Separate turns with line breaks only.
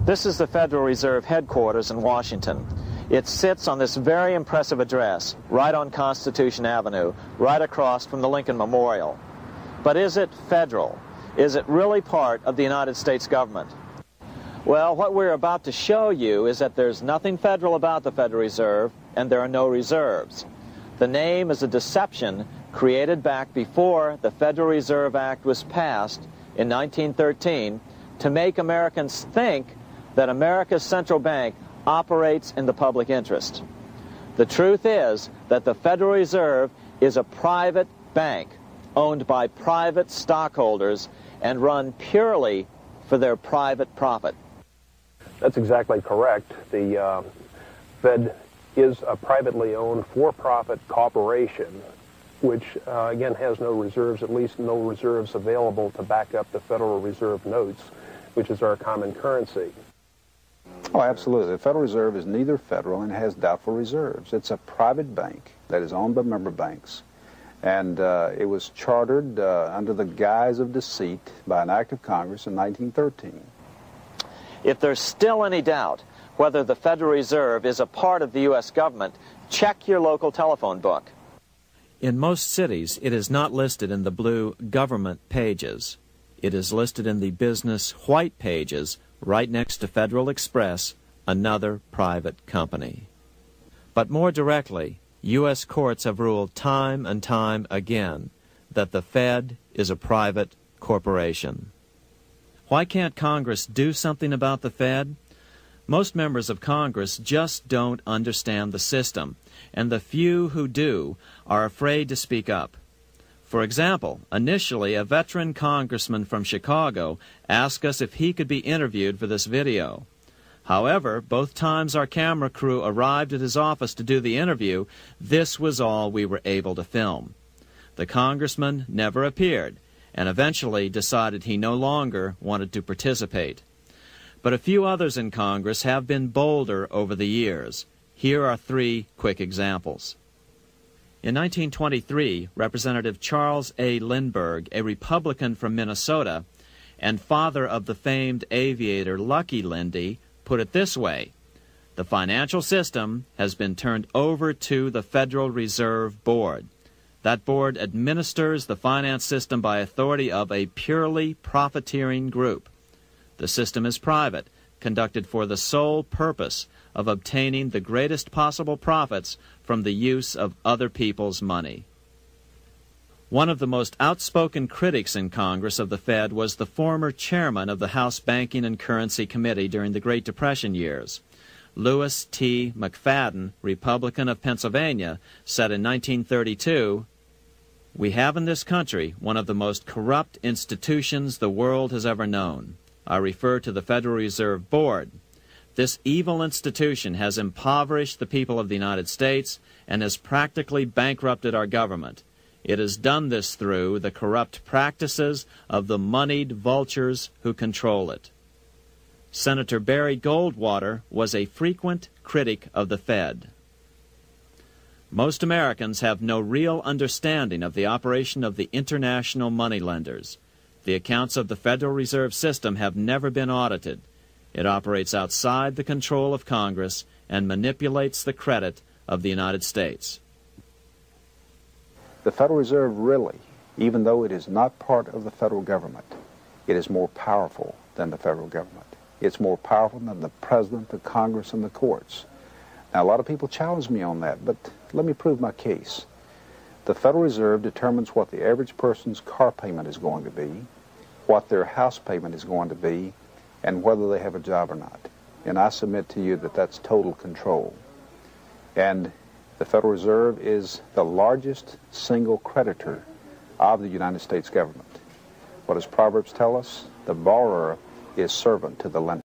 This is the Federal Reserve headquarters in Washington. It sits on this very impressive address, right on Constitution Avenue, right across from the Lincoln Memorial. But is it federal? Is it really part of the United States government? Well, what we're about to show you is that there's nothing federal about the Federal Reserve, and there are no reserves. The name is a deception created back before the Federal Reserve Act was passed in 1913 to make Americans think that America's central bank operates in the public interest. The truth is that the Federal Reserve is a private bank owned by private stockholders and run purely for their private profit.
That's exactly correct. The Fed is a privately owned for-profit corporation which, again, has no reserves, at least no reserves available to back up the Federal Reserve notes, which is our common currency.
Oh, absolutely. The Federal Reserve is neither federal and has doubtful reserves. It's a private bank that is owned by member banks. And it was chartered under the guise of deceit by an act of Congress in 1913.
If there's still any doubt whether the Federal Reserve is a part of the U.S. government, check your local telephone book. In most cities, it is not listed in the blue government pages. It is listed in the business white pages right next to Federal Express, another private company. But more directly, U.S. courts have ruled time and time again that the Fed is a private corporation. Why can't Congress do something about the Fed? Most members of Congress just don't understand the system, and the few who do are afraid to speak up. For example, initially a veteran congressman from Chicago asked us if he could be interviewed for this video. However, both times our camera crew arrived at his office to do the interview, this was all we were able to film. The congressman never appeared, and eventually decided he no longer wanted to participate. But a few others in Congress have been bolder over the years. Here are 3 quick examples. In 1923, Representative Charles A. Lindbergh, a Republican from Minnesota, and father of the famed aviator Lucky Lindy, put it this way: the financial system has been turned over to the Federal Reserve Board. That board administers the finance system by authority of a purely profiteering group. The system is private, conducted for the sole purpose of obtaining the greatest possible profits from the use of other people's money. One of the most outspoken critics in Congress of the Fed was the former chairman of the House Banking and Currency Committee during the Great Depression years. Lewis T. McFadden, Republican of Pennsylvania, said in 1932, "We have in this country one of the most corrupt institutions the world has ever known. I refer to the Federal Reserve Board. This evil institution has impoverished the people of the United States and has practically bankrupted our government. It has done this through the corrupt practices of the moneyed vultures who control it." Senator Barry Goldwater was a frequent critic of the Fed. Most Americans have no real understanding of the operation of the international moneylenders. The accounts of the Federal Reserve System have never been audited. It operates outside the control of Congress and manipulates the credit of the United States.
The Federal Reserve really, even though it is not part of the federal government, it is more powerful than the federal government. It's more powerful than the President, the Congress, and the courts. Now, a lot of people challenge me on that, but let me prove my case. The Federal Reserve determines what the average person's car payment is going to be, what their house payment is going to be, and whether they have a job or not. And I submit to you that that's total control. And the Federal Reserve is the largest single creditor of the United States government. What does Proverbs tell us? The borrower is servant to the lender.